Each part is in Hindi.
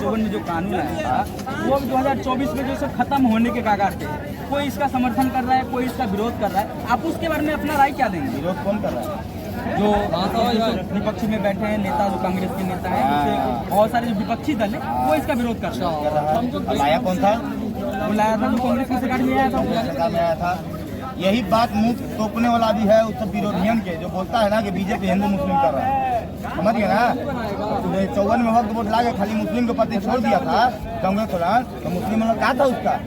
2054 में जो कानून आया था वो अब 2024 में जो सब खत्म होने के कागार पे है। कोई इसका समर्थन कर रहा है, कोई इसका विरोध कर रहा है। आप उसके बारे में अपना राय क्या देंगे? विरोध कौन कर रहा है? जो विपक्षी में बैठे हैं नेता, जो कांग्रेस के नेता हैं, जैसे बहुत सारे जो विपक्षी दल है वो इसका विरोध कर रहा है। लाया कौन था? वो लाया था जो कांग्रेस की सरकार में आया था। यही बात मुंह तोपने वाला भी है उस विरोधियन के, जो बोलता है ना कि बीजेपी हिंदू मुस्लिम कर रहा है। समझ गए ना? 54 में वक्त वोट लाके खाली मुस्लिम के प्रति छोड़ दिया था कांग्रेस वाला, तो मुस्लिम वाला कहा था उसका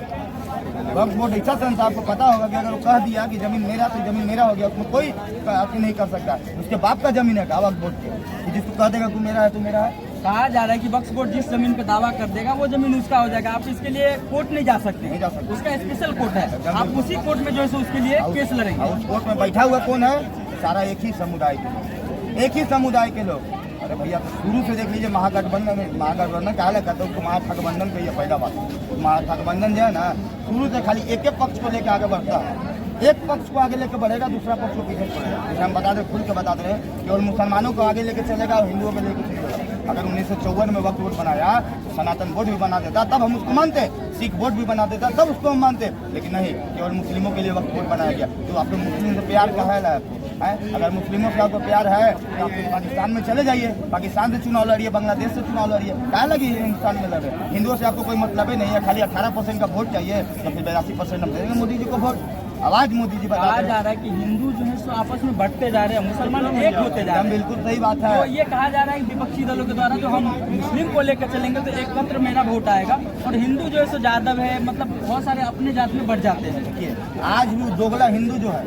वक्त वोट ऐसा संस्था। आपको पता होगा कि अगर वो कह दिया कि जमीन मेरा तो जमीन मेरा हो गया, उसमें कोई आपकी नहीं कर सकता। उसके बाप का जमीन है का वक्त वोट के, जिसको कह देगा तू मेरा है तू मेरा है। कहा जा रहा है कि वक्फ बोर्ड जिस जमीन पे दावा कर देगा वो जमीन उसका हो जाएगा। आप इसके लिए कोर्ट नहीं जा सकते, नहीं जा सकते। उसका स्पेशल कोर्ट है, आप उसी कोर्ट में जो है उसके लिए केस लड़ेंगे। उस कोर्ट में बैठा हुआ कौन है? सारा एक ही समुदाय के लोग, एक ही समुदाय के लोग। अरे भैया तो शुरू से देख लीजिए महागठबंधन क्या कहते हैं उसको, महागठबंधन कहिए। पहला बात महागठबंधन जो है ना, शुरू से खाली एक पक्ष को लेकर आगे बढ़ता है। एक पक्ष को आगे लेकर बढ़ेगा, दूसरा पक्ष को पीछे छोड़ेगा। जैसे हम बता दें, खुल के बता रहे हैं, केवल मुसलमानों को आगे लेकर चलेगा और हिंदुओं को लेकर चलेगा। अगर 1954 में वक्फ बोर्ड बनाया तो सनातन बोर्ड भी बना देता, तब हम उसको मानते। सिख बोर्ड भी बना देता, तब उसको हम मानते। लेकिन नहीं, केवल मुस्लिमों के लिए वक्फ बोर्ड बनाया गया। तो आपको मुस्लिम से प्यार का है? अगर मुस्लिमों से आपको प्यार है तो आप पाकिस्तान में चले जाइए, पाकिस्तान से चुनाव लड़िए, बांग्लादेश से चुनाव लड़िए। क्या लगी हिंदुस्तान में लड़े? हिंदुओं से आपको कोई मतलब ही नहीं है। खाली 18% का वोट चाहिए, तो फिर 82% हम देंगे मोदी जी को वोट। आवाज मोदी जी बता जा रहा है कि हिंदू जो है सो आपस में बढ़ते जा रहे हैं, मुसलमान एक होते जा रहे हैं। बिल्कुल सही बात है। तो ये कहा जा रहा है कि विपक्षी दलों के द्वारा जो हम मुस्लिम को लेकर चलेंगे तो एकमात्र मेरा वोट आएगा, और हिंदू जो है सो यादव है, मतलब बहुत सारे अपने जात में बढ़ जाते हैं। देखिए आज भी दोगला हिंदू जो है,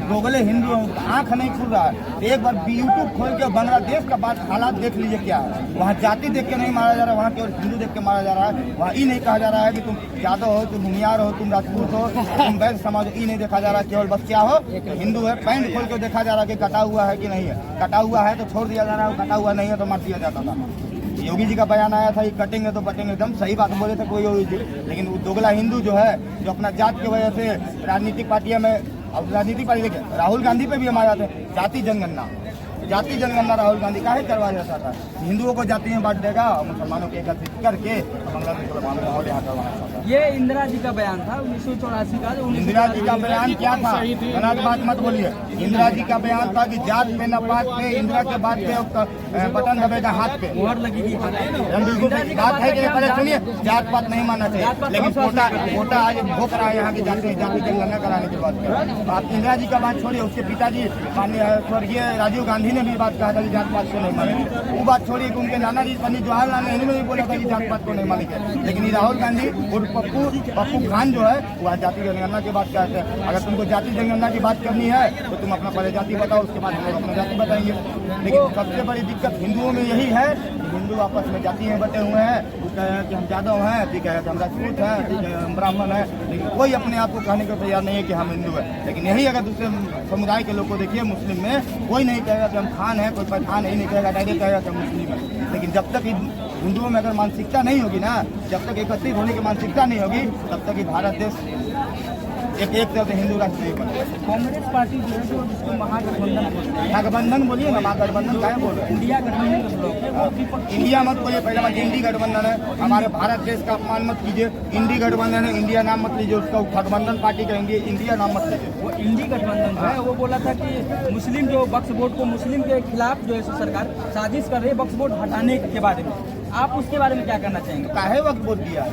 दोगले हिंदू आंख नहीं खुल रहा है। एक बार यूट्यूब खोल के बांग्लादेश का बात हालात देख लीजिए क्या है। वहाँ जाति देख के नहीं मारा जा रहा है, वहाँ केवल हिंदू देख के मारा जा रहा है। वहाँ ये नहीं कहा जा रहा है कि तुम यादव हो, तुम भूमियार हो, तुम राजपूत हो, तुम वैश्य समाज हो, ये नहीं देखा जा रहा। केवल बस क्या हो, हिंदू है, पैंट खोल के देखा जा रहा है कि कटा हुआ है कि नहीं है। कटा हुआ है तो छोड़ दिया जा रहा है, कटा हुआ नहीं है तो मार दिया जाता था। योगी जी का बयान आया था, ये कटेंगे तो बटेंगे, एकदम सही बात बोले थे कोई योगी जी। लेकिन वो दोगला हिंदू जो है, जो अपना जात की वजह से राजनीतिक पार्टियों में, अब राजनीतिक पार्टी देखिए राहुल गांधी पे भी हम आ जाते हैं। जाति जनगणना राहुल गांधी का ही करवाया जाता था। हिंदुओं को जाति में बांट देगा, मुसलमानों को एकत्रित करके बांग्लादेश वाला माहौल यहाँ करवाना चाहता है। ये इंदिरा जी का बयान था 1984 का। इंदिरा जी का बयान क्या था? गलत बात मत बोलिए। इंदिरा जी का बयान था कि जात पे न पात पे, इंदिरा के बाद पे बटन दबेगा हाथ पे, मोहर लगेगी। बिल्कुल बात है कि पहले सुनिए, जात पात नहीं मानना चाहिए, लेकिन कोटा आज हो करा है यहाँ की जाति जनगणना कराने की बात कर। आप इंदिरा जी का बात छोड़िए, उसके पिताजी माननीय स्वर्गीय राजीव गांधी ने भी बात कहा था कि जात पात को नहीं मानेंगे। वो बात छोड़िए कि उनके नाना जी पंडित जवाहरलाल नेहरू ने भी बोला था कि जात पात को नहीं मानेंगे। लेकिन ये राहुल गांधी और पप्पू खान जो है वो आज जाति जनगणना की बात करते हैं। अगर तुमको जाति जनगणना की बात करनी है तो तुम अपना पहले जाति बताओ, उसके बाद हम लोग अपना जाति बताएंगे। लेकिन सबसे बड़ी दिक्कत हिंदुओं में यही है, हिंदू आपस में जाति में बटे हुए हैं। वो कह रहे हैं कि हम यादव हैं, ठीक है, हम राजपूत हैं, ठीक है, हम ब्राह्मण हैं, लेकिन कोई अपने आप को कहने को तैयार नहीं है कि हम हिंदू हैं। लेकिन यही अगर दूसरे समुदाय के लोग को देखिए, मुस्लिम में कोई नहीं कहेगा कि हम खान हैं, कोई पठान नहीं कहेगा, डायरेक्ट कहेगा कि हम मुस्लिम हैं। लेकिन जब तक हिंदुओं में अगर मानसिकता नहीं होगी ना, जब तक एकत्रित होने की मानसिकता नहीं होगी, तब तक ये भारत देश एक तरह से हिंदू राष्ट्र नहीं बनेगा। कांग्रेस पार्टी जो है जो जिसको महागठबंधन बोलिए ना, महागठबंधन क्या बोल रहे हैं? इंडिया गठबंधन। इंडिया मत बोलिए, पहले बात इंडी गठबंधन है। हमारे भारत देश का अपमान मत कीजिए। इंडी गठबंधन है, इंडिया नाम मत लीजिए उसका। गठबंधन पार्टी कहेंगे, इंडिया नाम मत लीजिए। वो इंडी गठबंधन है, वो बोला था कि मुस्लिम जो वक्फ बोर्ड को, मुस्लिम के खिलाफ जो है सरकार साजिश कर रही है वक्फ बोर्ड हटाने के बारे में। आप उसके बारे में क्या करना चाहेंगे? काहे वक्फ बोर्ड दिया?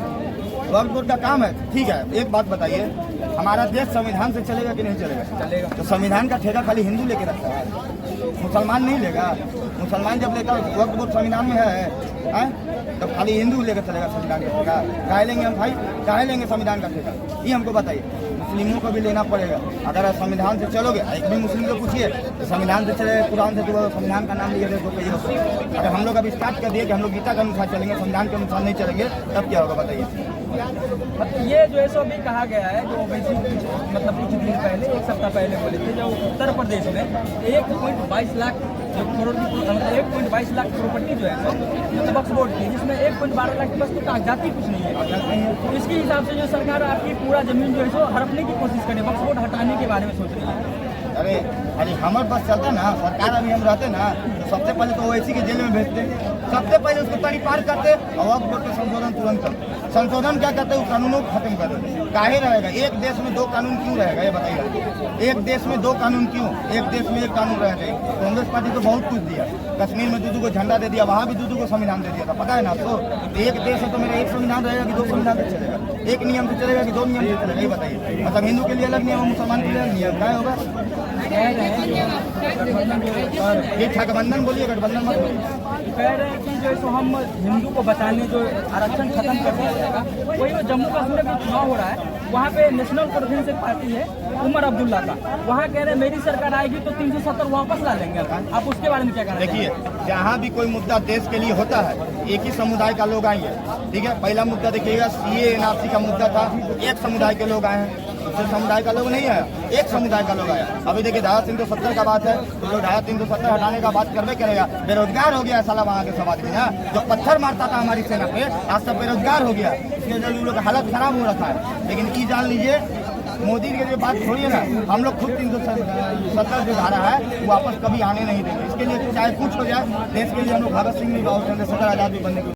वक्फ बोर्ड का काम है, ठीक है। एक बात बताइए, हमारा देश संविधान से चलेगा कि नहीं चलेगा? चलेगा। तो संविधान का ठेका खाली हिंदू लेके रखता है, मुसलमान नहीं लेगा। मुसलमान जब लेकर वक्फ बोर्ड संविधान में है तो खाली हिंदू लेकर चलेगा संविधान का ठेका? काहे लेंगे हम भाई, काहे लेंगे संविधान का ठेका? ये हमको बताइए। मुस्लिमों को भी लेना पड़ेगा। अगर आप संविधान से चलोगे, एक भी मुस्लिम को पूछिए तो संविधान से चले, कुरान से तो संविधान का नाम लिया देखो कहिए। अगर हम लोग अभी स्टार्ट कर दिए कि हम लोग गीता के अनुसार चलेंगे, संविधान के अनुसार नहीं चलेंगे, तब क्या होगा बताइए? ये जो है सो अभी कहा गया है, जो ओवैसी मतलब कुछ दिन पहले, एक सप्ताह पहले बोले थे, जो उत्तर प्रदेश में 1.22 लाख करोड़ की, 1.22 लाख प्रॉपर्टी जो है सो वक्फ बोर्ड की, जिसमें 1.12 लाख की बस तो कागजाती कुछ नहीं है। तो इसके हिसाब से जो सरकार आपकी पूरा जमीन जो है सो हड़पने की कोशिश करे, वक्फ बोर्ड हटाने के बारे में सोच रही है। अरे हमारे पास चलता ना सरकार, अभी हम रहते ना तो सबसे पहले तो ओवैसी के जेल में भेजते, सबसे पहले उसको तड़ी पार करते और वक्त बोलते संशोधन तुरंत करते। संशोधन क्या करते हैं, उस कानूनों को खत्म कर देते। काहे रहेगा एक देश में 2 कानून क्यों रहेगा, ये बताइए। एक देश में 2 कानून क्यों, एक देश में 1 कानून रहना चाहिए। कांग्रेस पार्टी तो बहुत कुछ दिया, कश्मीर में दूधू को झंडा दे दिया, वहाँ भी दूधू को संविधान दे दिया था, पता है ना आपको। एक देश है तो मेरा एक संविधान रहेगा कि 2 संविधान से चलेगा, एक नियम से चलेगा कि 2 नियम से चलेगा, ये बताइए। मतलब हिंदू के लिए अलग नियम, मुसलमान के लिए अलग नियम, क्या होगा। ये गठबंधन बोलिए, गठबंधन मत बोलिए। कह रहे हैं कि जो सो हम हिंदू को बचाने जो आरक्षण खत्म कर दिया जाएगा, वही जो जम्मू कश्मीर में चुनाव हो रहा है वहाँ पे नेशनल कॉन्फ्रेंस एक पार्टी है उमर अब्दुल्ला का, वहाँ कह रहे हैं मेरी सरकार आएगी तो 370 वापस ला लेंगे। आप उसके बारे में क्या कहना देखिए, जहाँ भी कोई मुद्दा देश के लिए होता है एक ही समुदाय का लोग आएंगे, ठीक है। पहला मुद्दा देखिएगा CAA NRC का मुद्दा था, एक समुदाय के लोग आए हैं, दूसरे समुदाय का लोग नहीं आया, एक समुदाय का लोग आया। अभी देखिए धारा 370 का बात है, तो जो धारा 370 हटाने का बात करवे करेगा, बेरोजगार हो गया साला वहाँ के सब आदमी ना, जो पत्थर मारता था हमारी सेना पे आज सब बेरोजगार हो गया, इसलिए जो लोग हालत खराब हो रखा है। लेकिन ये जान लीजिए मोदी की जो बात छोड़िए ना, हम लोग खुद 370 जो धारा है वो वापस कभी आने नहीं देंगे। इसके लिए चाहे कुछ हो जाए, देश के लिए हम लोग भगत सिंह भी और चंद्रशेखर आजाद भी बनने